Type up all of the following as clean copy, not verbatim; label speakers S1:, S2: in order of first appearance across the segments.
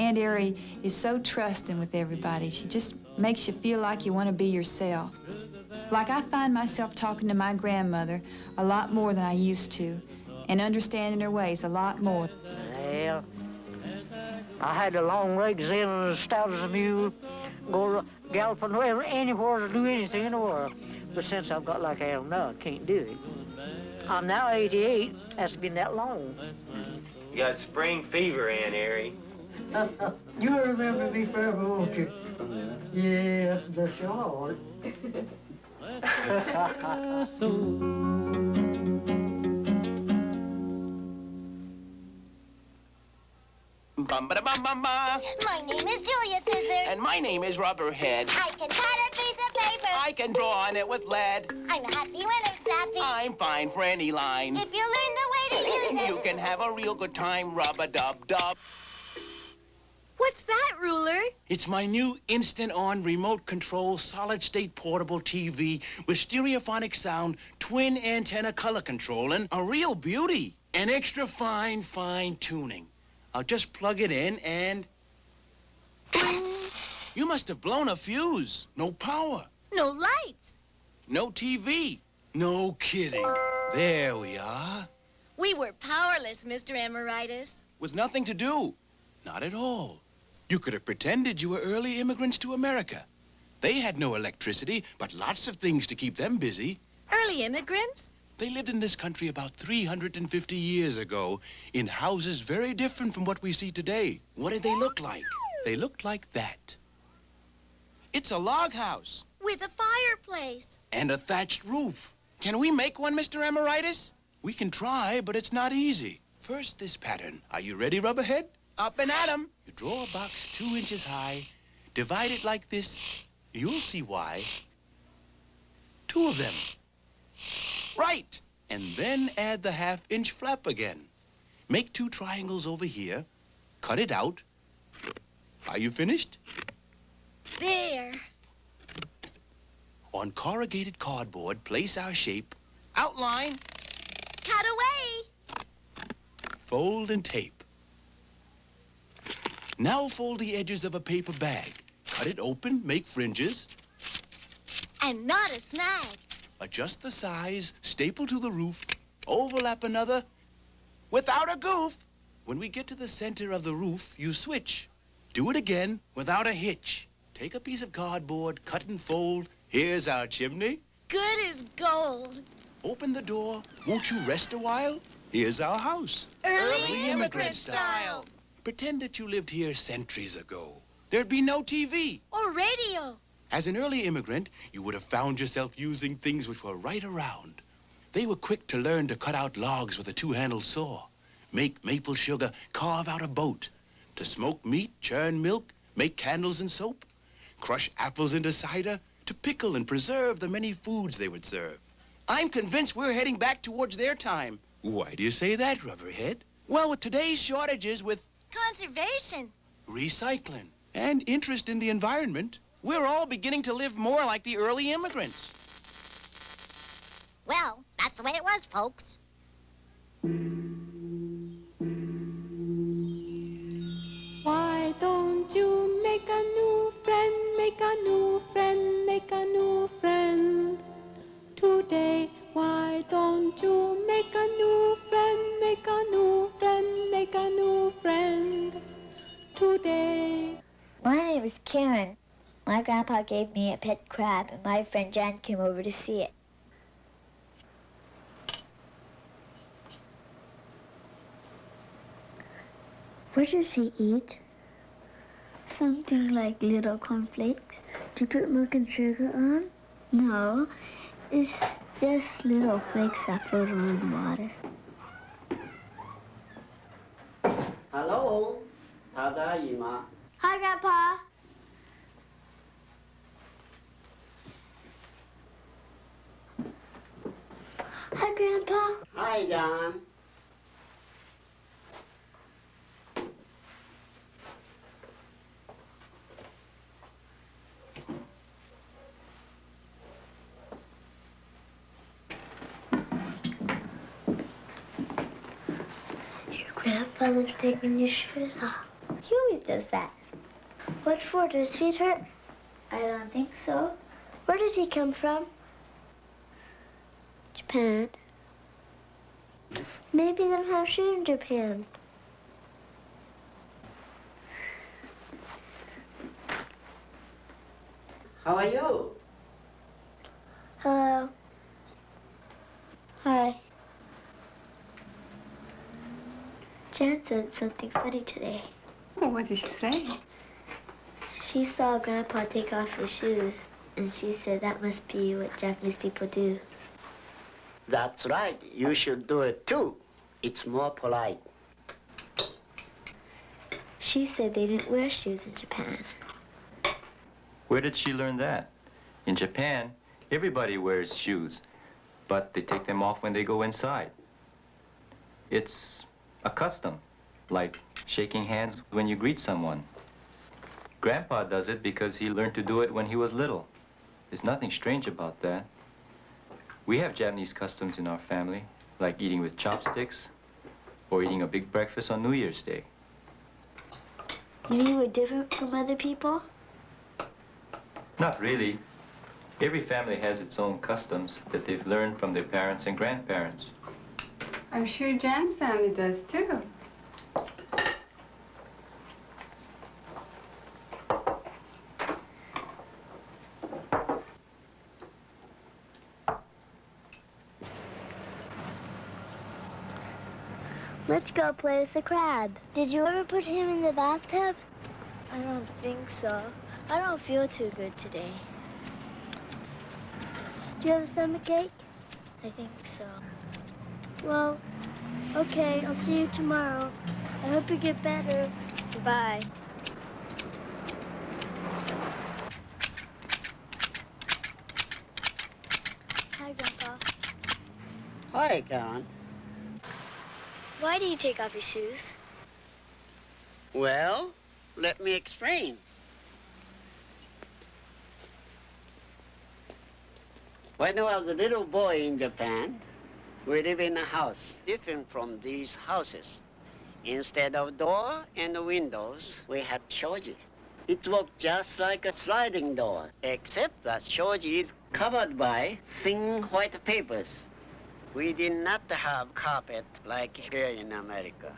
S1: Aunt Eri is so trusting with everybody. She just makes you feel like you want to be yourself. Like I find myself talking to my grandmother a lot more than I used to, and understanding her ways a lot more.
S2: Well, I had a long legs in and as stout as a mule, go galloping anywhere to do anything in the world. But since I've got like I am now, I can't do it. I'm now 88. That's been that long.
S3: You got spring fever, Aunt Eri.
S2: You'll remember me forever, won't you? Yeah, that's your heart.
S4: Bum-ba-da-bum-bum-ba.
S5: My name is Julia Scissors.
S4: And my name is Rubberhead.
S5: I can cut a piece of paper.
S4: I can draw on it with lead.
S5: I'm happy when I'm snappy.
S4: I'm fine for any line.
S5: If you learn the way to use it.
S4: You can have a real good time, rub-a-dub-dub.
S6: What's that, Ruler?
S4: It's my new instant-on remote-control solid-state portable TV with stereophonic sound, twin antenna color control, and a real beauty. And extra fine tuning. I'll just plug it in and... Bling! You must have blown a fuse. No power.
S6: No lights.
S4: No TV. No kidding. There we are.
S6: We were powerless, Mr. Emeritus.
S4: With nothing to do. Not at all. You could have pretended you were early immigrants to America. They had no electricity, but lots of things to keep them busy.
S6: Early immigrants?
S4: They lived in this country about 350 years ago in houses very different from what we see today. What did they look like? They looked like that. It's a log house.
S6: With a fireplace.
S4: And a thatched roof. Can we make one, Mr. Emeritus? We can try, but it's not easy. First, this pattern. Are you ready, Rubberhead? Up and at 'em. You draw a box 2 inches high, divide it like this. You'll see why. 2 of them. Right. And then add the half-inch flap again. Make 2 triangles over here. Cut it out. Are you finished?
S6: There.
S4: On corrugated cardboard, place our shape. Outline.
S6: Cut away.
S4: Fold and tape. Now fold the edges of a paper bag. Cut it open, make fringes.
S6: And not a snag.
S4: Adjust the size, staple to the roof, overlap another, without a goof. When we get to the center of the roof, you switch. Do it again without a hitch. Take a piece of cardboard, cut and fold. Here's our chimney.
S6: Good as gold.
S4: Open the door. Won't you rest a while? Here's our house.
S6: Early immigrant style.
S4: Pretend that you lived here centuries ago. There'd be no TV.
S6: Or radio.
S4: As an early immigrant, you would have found yourself using things which were right around. They were quick to learn to cut out logs with a 2-handled saw, make maple sugar, carve out a boat, to smoke meat, churn milk, make candles and soap, crush apples into cider, to pickle and preserve the many foods they would serve. I'm convinced we're heading back towards their time. Why do you say that, Rubberhead? Well, with today's shortages with
S6: conservation,
S4: recycling, and interest in the environment, we're all beginning to live more like the early immigrants.
S5: Well, that's the way it was, folks.
S7: Why don't you make a new friend, make a new friend, make a new friend today? Why don't you make a new friend, make a new friend, make a new friend today?
S8: My name is Karen. My grandpa gave me a pet crab, and my friend Jan came over to see it.
S9: What does he eat? Something like little cornflakes. Do you put milk and sugar on? No, it's just little flakes that float around the water.
S10: Hello, 陶大姨妈。
S9: Hi, Grandpa. Hi, Grandpa.
S10: Hi, John.
S9: Your grandfather's taking your shoes off. You
S8: always does that.
S9: What for? Do his feet hurt?
S8: I don't think so.
S9: Where did he come from? Japan. Maybe they don't have shoes in Japan.
S10: How are you?
S9: Hello. Hi. Jan said something funny today.
S1: Well, what did she say?
S9: She saw Grandpa take off his shoes, and she said that must be what Japanese people do.
S10: That's right. You should do it too. It's more polite.
S9: She said they didn't wear shoes in Japan.
S11: Where did she learn that? In Japan, everybody wears shoes, but they take them off when they go inside. It's a custom, like shaking hands when you greet someone. Grandpa does it because he learned to do it when he was little. There's nothing strange about that. We have Japanese customs in our family, like eating with chopsticks or eating a big breakfast on New Year's Day.
S9: You mean we're different from other people?
S11: Not really. Every family has its own customs that they've learned from their parents and grandparents.
S1: I'm sure Jan's family does, too.
S9: Let's go play with the crab. Did you ever put him in the bathtub?
S8: I don't think so. I don't feel too good today.
S9: Do you have a stomachache?
S8: I think so.
S9: Well, okay, I'll see you tomorrow. I hope you get better.
S8: Goodbye. Hi, Grandpa.
S10: Hi, Karen.
S8: Why do you take off your shoes?
S10: Well, let me explain. When I was a little boy in Japan, we live in a house different from these houses. Instead of door and windows, we had shoji. It worked just like a sliding door, except that shoji is covered by thin white papers. We did not have carpet like here in America.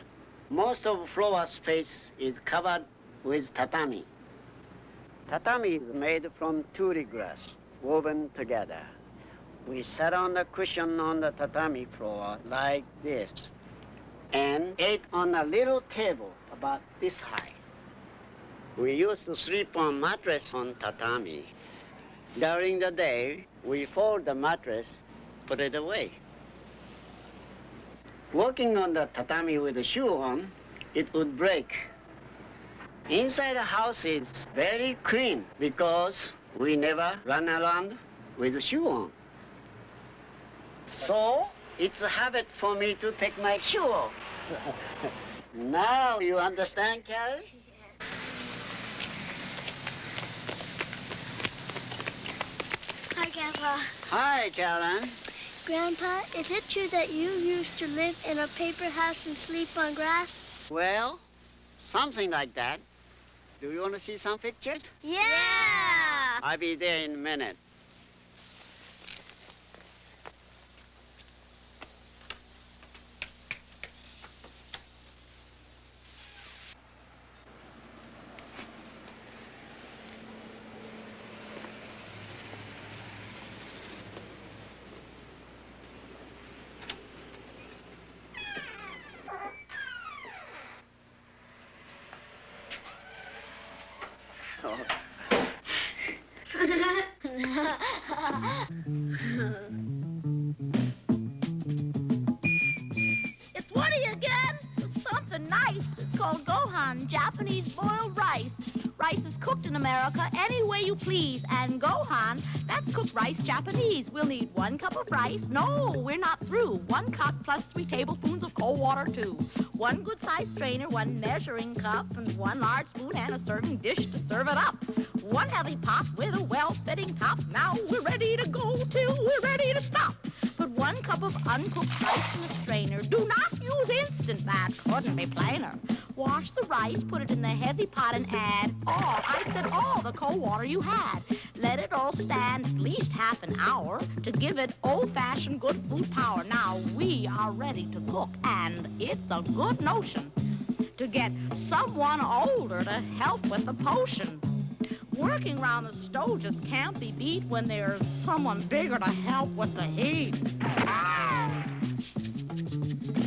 S10: Most of floor space is covered with tatami. Tatami is made from turi grass, woven together. We sat on the cushion on the tatami floor like this and ate on a little table about this high. We used to sleep on mattress on tatami. During the day, we fold the mattress, put it away. Walking on the tatami with a shoe on, it would break. Inside the house is very clean because we never run around with a shoe on. So, it's a habit for me to take my shoe off. Now you understand, Carrie?
S9: Hi, Grandpa.
S10: Hi, Karen.
S9: Grandpa, is it true that you used to live in a paper house and sleep on grass?
S10: Well, something like that. Do you want to see some pictures?
S9: Yeah!
S10: I'll be there in a minute.
S6: It's Woody again. Something nice. It's called Gohan, Japanese boiled rice. Rice is cooked in America any way you please. And Gohan, that's cooked rice Japanese. We'll need 1 cup of rice. No, we're not through. 1 cup plus 3 tablespoons of cold water, too. 1 good-sized strainer, 1 measuring cup, and 1 large spoon and a serving dish to serve it up. 1 heavy pot with a well-fitting top. Now we're ready to go till we're ready to stop. Put 1 cup of uncooked rice in a strainer. Do not use instant, that couldn't be plainer. Wash the rice, put it in the heavy pot, and add all the cold water you had. Let it all stand at least half an hour to give it old-fashioned good food power. Now we are ready to cook, and it's a good notion to get someone older to help with the potion. Working around the stove just can't be beat when there's someone bigger to help with the heat.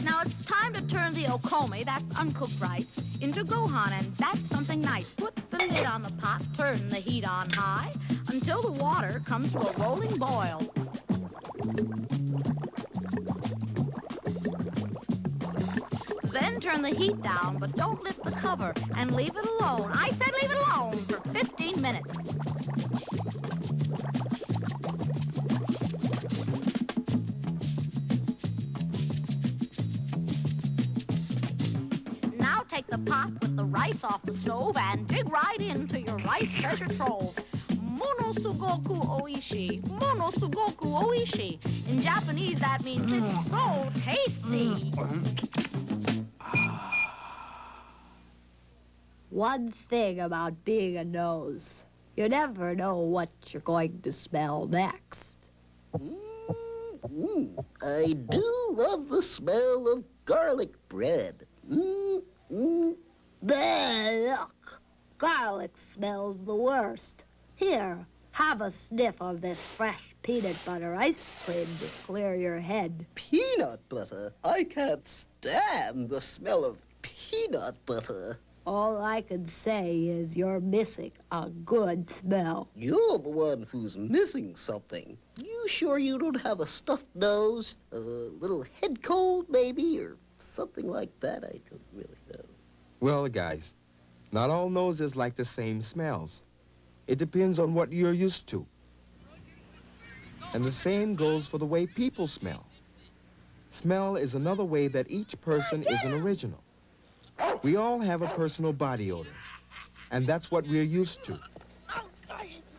S6: Now it's time to turn the okome, that's uncooked rice, into gohan, and that's something nice. Put the lid on the pot, turn the heat on high until the water comes to a rolling boil. Then turn the heat down, but don't lift the cover, and leave it alone. I said leave it alone for 15 minutes. Now take the pot with the rice off the stove and dig right into your rice treasure trove. Monosugoku oishi, monosugoku oishi. In Japanese, that means it's so tasty.
S12: One thing about being a nose, you never know what you're going to smell next.
S13: I do love the smell of garlic bread.
S12: Look, garlic smells the worst. Here, have a sniff of this fresh peanut butter ice cream to clear your head.
S13: Peanut butter? I can't stand the smell of peanut butter.
S12: All I can say is you're missing a good smell.
S13: You're the one who's missing something. You sure you don't have a stuffed nose? A little head cold, maybe, or something like that? I don't really know.
S14: Well, guys, not all noses like the same smells. It depends on what you're used to. And the same goes for the way people smell. Smell is another way that each person is an original. We all have a personal body odor, and that's what we're used to.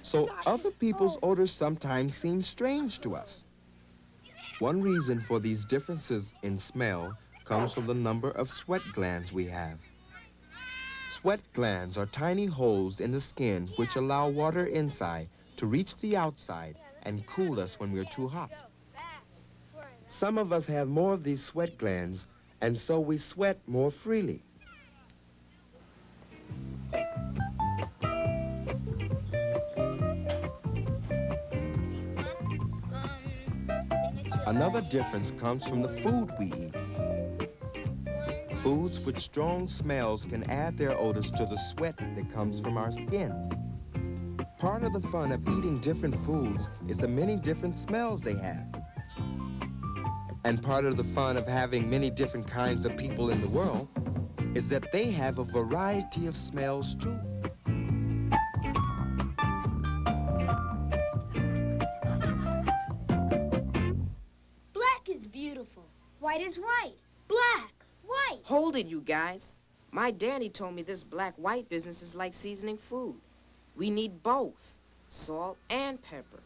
S14: So other people's odors sometimes seem strange to us. One reason for these differences in smell comes from the number of sweat glands we have. Sweat glands are tiny holes in the skin which allow water inside to reach the outside and cool us when we're too hot. Some of us have more of these sweat glands, and so we sweat more freely. Another difference comes from the food we eat. Foods with strong smells can add their odors to the sweat that comes from our skins. Part of the fun of eating different foods is the many different smells they have. And part of the fun of having many different kinds of people in the world is that they have a variety of smells too.
S15: Black is beautiful. White is right. Black, white.
S16: Hold it, you guys. My daddy told me this black-white business is like seasoning food. We need both, salt and pepper.